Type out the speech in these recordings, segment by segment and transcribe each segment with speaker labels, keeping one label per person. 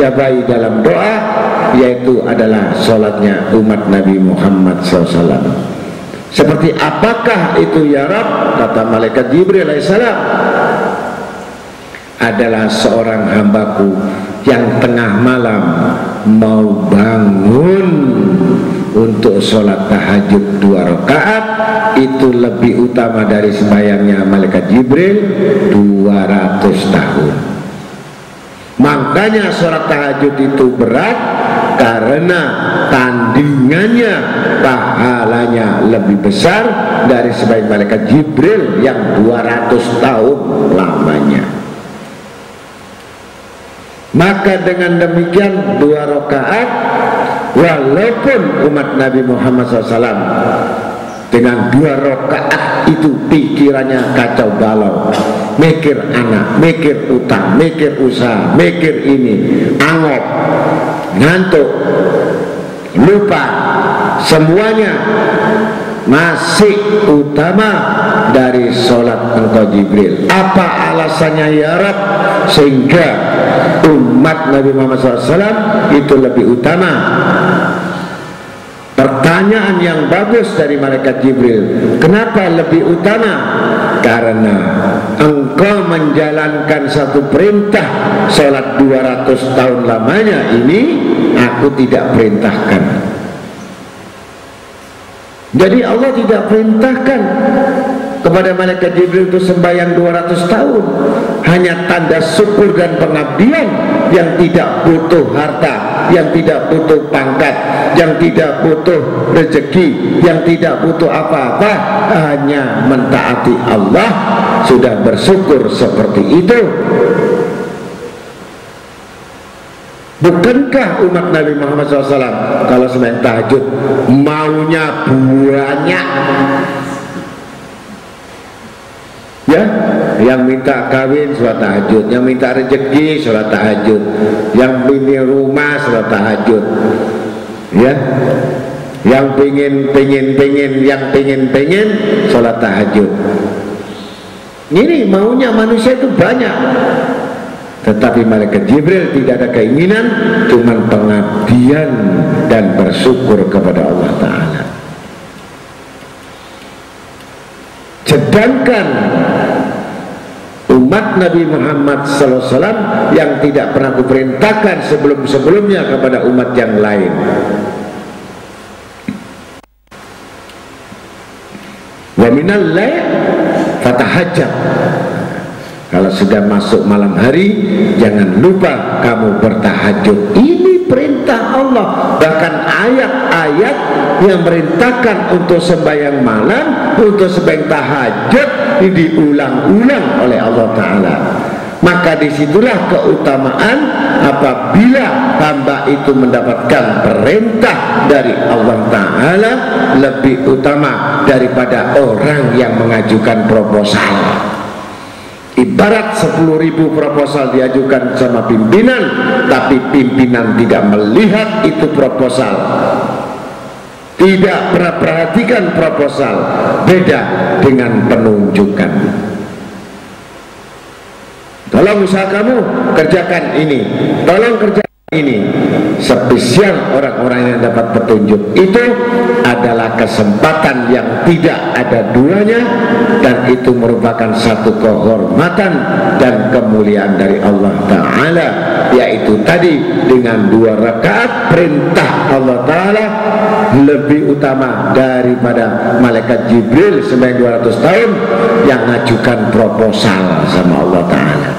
Speaker 1: diijabahi dalam doa, yaitu adalah sholatnya umat Nabi Muhammad SAW. Seperti apakah itu ya Rabb? Kata malaikat Jibril alaihissalam, adalah seorang hambaku yang tengah malam mau bangun untuk sholat tahajud 2 rakaat, itu lebih utama dari sembahyangnya malaikat Jibril 200 tahun. Makanya sholat tahajud itu berat, karena tandingannya pahalanya lebih besar dari sembahyang malaikat Jibril yang 200 tahun lamanya. Maka dengan demikian 2 rakaat, walaupun umat Nabi Muhammad SAW dengan 2 rakaat itu pikirannya kacau balau, mikir anak, mikir utang, mikir usaha, mikir ini, angop, ngantuk, lupa, semuanya masih utama dari sholat engkau Jibril. Apa alasannya ya Rabb sehingga umat Nabi Muhammad SAW itu lebih utama? Pertanyaan yang bagus dari malaikat Jibril. Kenapa lebih utama? Karena engkau menjalankan satu perintah sholat 200 tahun lamanya ini aku tidak perintahkan. Jadi Allah tidak perintahkan kepada malaikat Jibril itu sembahyang 200 tahun. Hanya tanda syukur dan pengabdian yang tidak butuh harta, yang tidak butuh pangkat, yang tidak butuh rezeki, yang tidak butuh apa-apa, hanya mentaati Allah, sudah bersyukur seperti itu. Bukankah umat Nabi Muhammad SAW kalau sembahyang tahajud maunya banyak? Ya, yang minta kawin sholat tahajud, yang minta rezeki sholat tahajud, yang punya rumah sholat tahajud, ya, yang pengen sholat tahajud. Ini maunya manusia itu banyak. Tetapi malaikat Jibril tidak ada keinginan, cuman pengabdian dan bersyukur kepada Allah Ta'ala. Sedangkan umat Nabi Muhammad SAW yang tidak pernah kuperintahkan sebelum-sebelumnya kepada umat yang lain, wa minal lail fatahajjab, kalau sudah masuk malam hari jangan lupa kamu bertahajud. Ini perintah Allah. Bahkan ayat-ayat yang merintahkan untuk sembahyang malam, untuk sembahyang tahajud diulang-ulang oleh Allah Ta'ala. Maka disitulah keutamaan apabila hamba itu mendapatkan perintah dari Allah Ta'ala lebih utama daripada orang yang mengajukan proposal. Ibarat 10.000 proposal diajukan sama pimpinan, tapi pimpinan tidak melihat itu proposal, tidak pernah perhatikan proposal. Beda dengan penunjukan. Tolong usaha kamu kerjakan ini, tolong kerjakan ini. Spesial orang-orang yang dapat petunjuk itu adalah kesempatan yang tidak ada duanya, dan itu merupakan satu kehormatan dan kemuliaan dari Allah Ta'ala, yaitu tadi dengan 2 rakaat perintah Allah Ta'ala lebih utama daripada malaikat Jibril sembahyang 200 tahun yang ngajukan proposal sama Allah Ta'ala.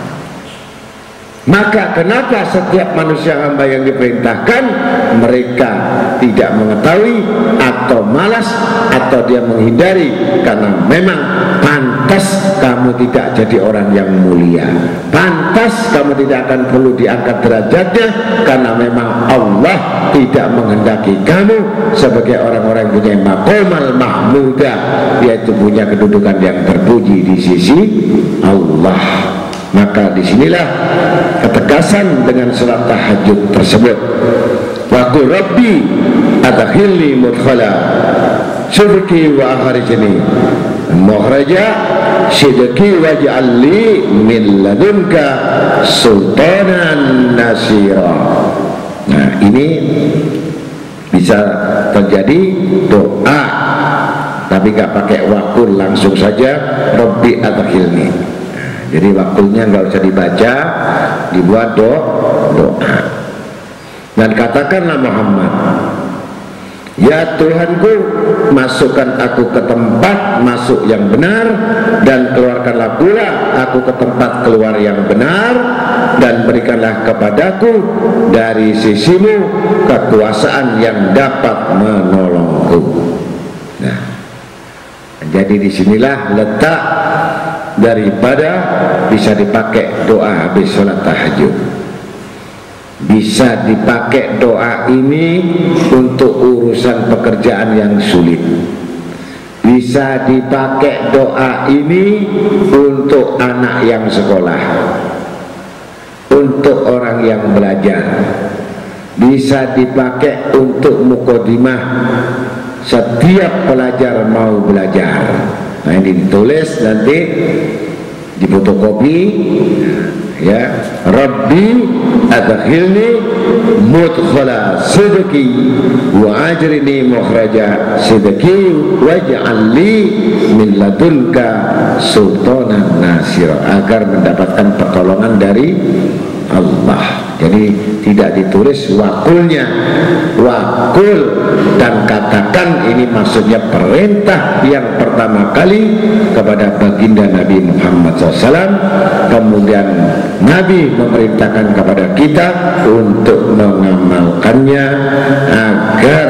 Speaker 1: Maka kenapa setiap manusia hamba yang diperintahkan mereka tidak mengetahui atau malas atau dia menghindari? Karena memang pantas kamu tidak jadi orang yang mulia, pantas kamu tidak akan perlu diangkat derajatnya, karena memang Allah tidak menghendaki kamu sebagai orang-orang yang punya maqamal mahmudah, yaitu punya kedudukan yang terpuji di sisi Allah. Maka disinilah ketegasan dengan salat tahajud tersebut. Wa qul rabbi adkhilni mudkhala sidqi wa akhrijni mukhraja sidqi waj'al li min ladunka sultanan nasira. Nah, ini bisa terjadi doa tapi gak pakai wakul, langsung saja Rabbi adkhilni. Jadi wakulnya nggak usah dibaca, dibuat doa. Dan katakanlah Muhammad, ya Tuhanku, masukkan aku ke tempat masuk yang benar, dan keluarkanlah pula aku ke tempat keluar yang benar, dan berikanlah kepadaku dari sisimu kekuasaan yang dapat menolongku. Nah, jadi disinilah letak daripada bisa dipakai doa habis sholat tahajud. Bisa dipakai doa ini untuk urusan pekerjaan yang sulit. Bisa dipakai doa ini untuk anak yang sekolah, untuk orang yang belajar. Bisa dipakai untuk mukodimah setiap pelajar mau belajar. Nah, ini ditulis nanti di fotokopi, ya, Rabbi adkhilni mudkhala sidqi wa ajrini mukhraja sidqi waj'al li min ladunka sultanan nasira, agar mendapatkan pertolongan dari Allah. Jadi tidak ditulis wakulnya, wakul, dan katakan ini maksudnya perintah yang pertama kali kepada baginda Nabi Muhammad SAW. Kemudian Nabi memerintahkan kepada kita untuk mengamalkannya agar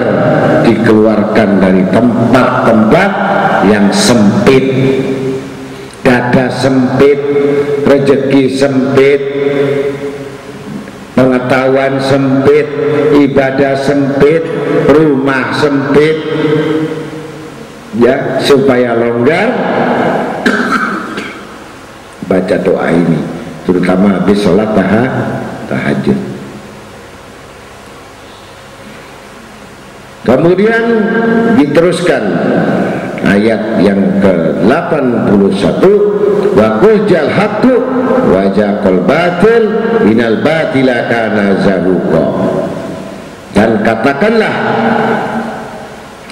Speaker 1: dikeluarkan dari tempat-tempat yang sempit, dada sempit, rezeki sempit, pengetahuan sempit, ibadah sempit, rumah sempit, ya, supaya longgar. Baca doa ini terutama habis sholat tahajud. Kemudian diteruskan ayat yang ke-81, wa qul jal haqqu wa jaqal batil minal batila kana zahuqa. Dan katakanlah,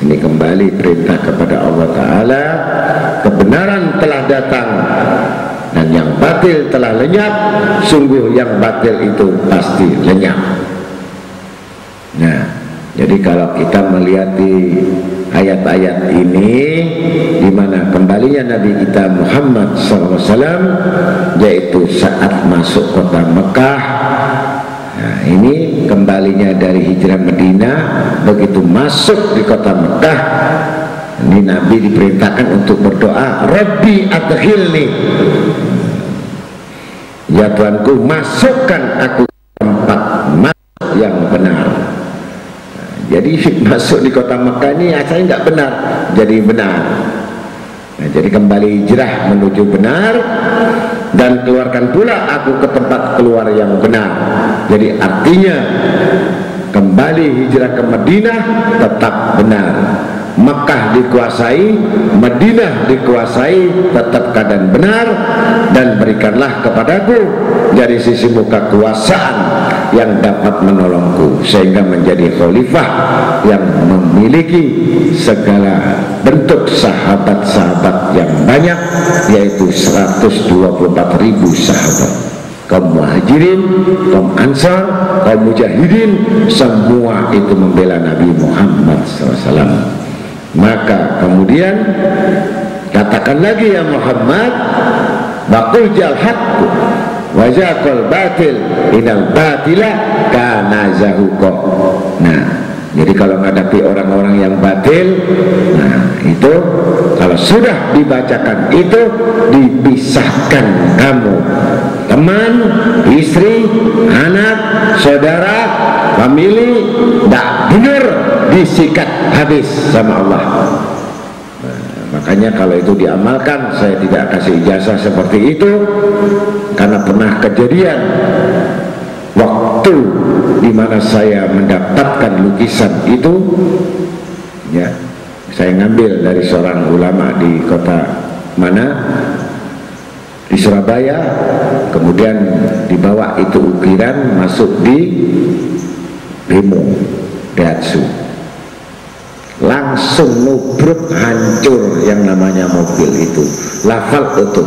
Speaker 1: ini kembali perintah kepada Allah Ta'ala, kebenaran telah datang dan yang batil telah lenyap, sungguh yang batil itu pasti lenyap. Nah, jadi kalau kita melihat di ayat-ayat ini, di mana kembalinya Nabi kita Muhammad SAW, yaitu saat masuk kota Mekah. Nah, ini kembalinya dari hijrah Madinah, begitu masuk di kota Mekah, ini Nabi diperintahkan untuk berdoa, Rabbi adkhilni, ya Tuhanku, masukkan aku ke tempat masuk yang benar. Jadi masuk di kota Mekah ini asalnya tidak benar, jadi benar. Nah, jadi kembali hijrah menuju benar, dan keluarkan pula aku ke tempat keluar yang benar. Jadi artinya kembali hijrah ke Madinah tetap benar. Mekah dikuasai, Madinah dikuasai, tetap keadaan benar. Dan berikanlah kepadaku dari sisi muka kekuasaan yang dapat menolongku, sehingga menjadi khalifah yang memiliki segala bentuk sahabat-sahabat yang banyak, yaitu 124.000 sahabat, kaum muhajirin, kaum ansar, kaum mujahidin, semua itu membela Nabi Muhammad SAW. Maka kemudian katakan lagi, ya Muhammad, baqul jal haqqu wa jaqal batil inal batila kana zahuqa. Nah, jadi kalau menghadapi orang-orang yang batil, nah itu kalau sudah dibacakan itu, dipisahkan kamu, teman, istri, anak, saudara, famili, tidak benar, disikat habis sama Allah. Makanya kalau itu diamalkan, saya tidak kasih ijazah seperti itu, karena pernah kejadian waktu di mana saya mendapatkan lukisan itu, ya, saya ngambil dari seorang ulama di kota mana, di Surabaya, kemudian dibawa itu ukiran masuk di bemo Daihatsu, langsung nubruk, hancur yang namanya mobil itu, lafal utuh.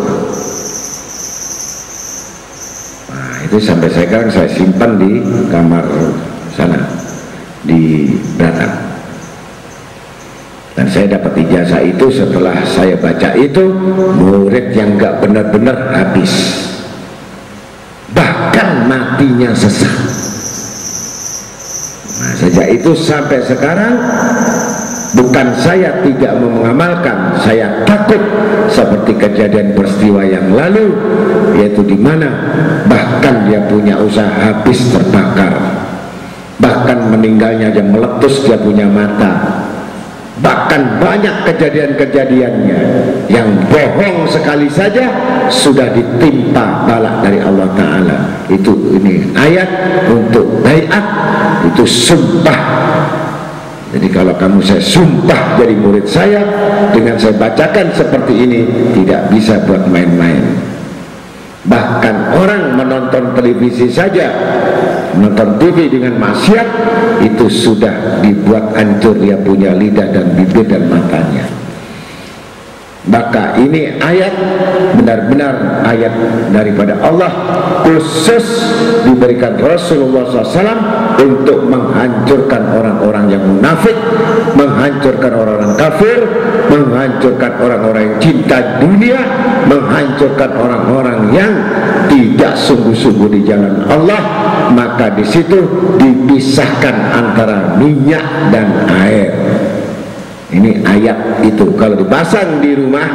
Speaker 1: Nah itu sampai sekarang saya simpan di kamar sana di Batam. Dan saya dapat ijazah itu setelah saya baca itu, murid yang gak benar-benar habis, bahkan matinya sesat. Nah sejak itu sampai sekarang, bukan saya tidak mengamalkan, saya takut seperti kejadian peristiwa yang lalu, yaitu di mana bahkan dia punya usaha habis terbakar, bahkan meninggalnya aja meletus dia punya mata. Bahkan banyak kejadian-kejadiannya yang bohong sekali saja sudah ditimpa bala dari Allah Ta'ala. Ini ayat untuk baiat, itu sumpah. Jadi kalau kamu saya sumpah jadi murid saya, dengan saya bacakan seperti ini, tidak bisa buat main-main. Bahkan orang menonton televisi saja, menonton TV dengan maksiat, itu sudah dibuat hancur dia punya lidah dan bibir dan matanya. Maka ini ayat benar-benar ayat daripada Allah, khusus diberikan Rasulullah SAW untuk menghancurkan orang-orang yang munafik, menghancurkan orang-orang kafir, menghancurkan orang-orang yang cinta dunia, menghancurkan orang-orang yang tidak sungguh-sungguh di jalan Allah. Maka di situ dipisahkan antara minyak dan air. Ini ayat itu kalau dipasang di rumah,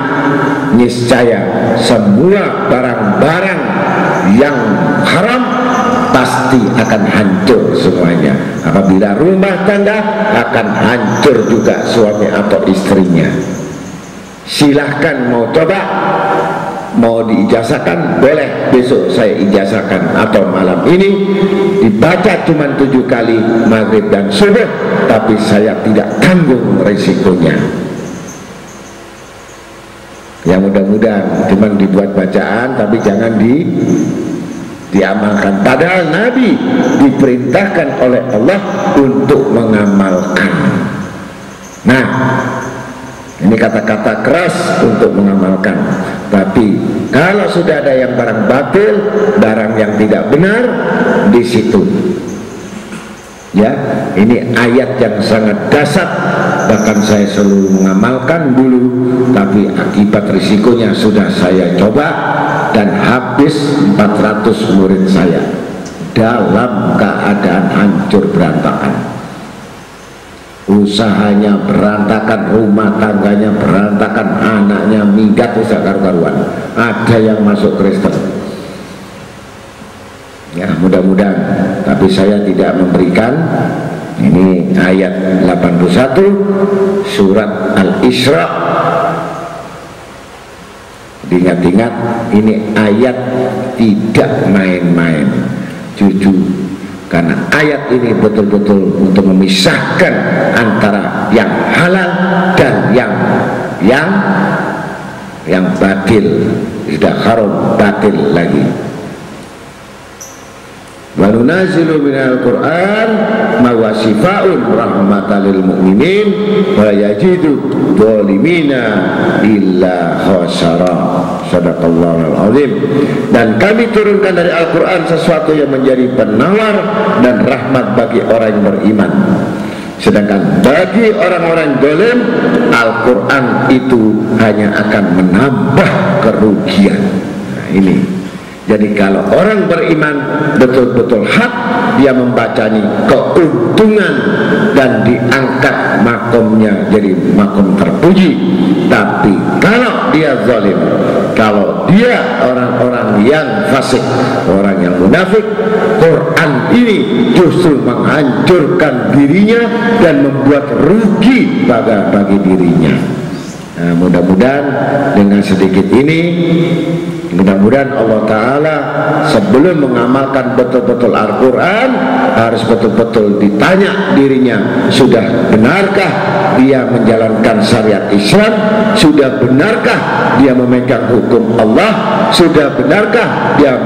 Speaker 1: niscaya semua barang-barang yang haram pasti akan hancur semuanya. Apabila rumah tangga, akan hancur juga suami atau istrinya. Silahkan mau coba, mau diijazahkan boleh, besok saya ijazahkan, atau malam ini dibaca cuma 7 kali maghrib dan subuh, tapi saya tidak tanggung risikonya. Ya mudah-mudahan cuma dibuat bacaan, tapi jangan diamalkan. Padahal Nabi diperintahkan oleh Allah untuk mengamalkan. Nah, ini kata-kata keras untuk mengamalkan. Tapi kalau sudah ada yang barang batil, barang yang tidak benar, di situ. Ya, ini ayat yang sangat dasar. Bahkan saya selalu mengamalkan dulu, tapi akibat risikonya sudah saya coba dan habis 400 murid saya dalam keadaan hancur berantakan. Usahanya berantakan, rumah tangganya berantakan, anaknya minggat, usaha karu-karuan. Ada yang masuk Kristen. Ya mudah-mudahan, tapi saya tidak memberikan. Ini ayat 81 surat Al-Isra. Diingat-ingat, ini ayat tidak main-main, jujur. Karena ayat ini betul-betul untuk memisahkan antara yang halal dan yang batil. Sudah haram, batil lagi. Wa nunazzilu minal Qur'an ma huwa shifaa'un rahmatan lil mu'minin wa yajidu dhalimina illa khasara. Sadaqallahul azim. Dan kami turunkan dari Al-Quran sesuatu yang menjadi penawar dan rahmat bagi orang yang beriman. Sedangkan bagi orang-orang zalim, Al-Quran itu hanya akan menambah kerugian. Nah, ini. Jadi kalau orang beriman betul-betul hak, dia membacanya keuntungan dan diangkat makomnya jadi makom terpuji. Tapi kalau dia zalim, kalau dia orang-orang yang fasik, orang yang munafik, Quran ini justru menghancurkan dirinya dan membuat rugi bagi dirinya. Nah, mudah-mudahan dengan sedikit ini, mudah-mudahan Allah Ta'ala sebelum mengamalkan betul-betul Al-Quran harus betul-betul ditanya dirinya, sudah benarkah dia menjalankan syariat Islam, sudah benarkah dia memegang hukum Allah, sudah benarkah dia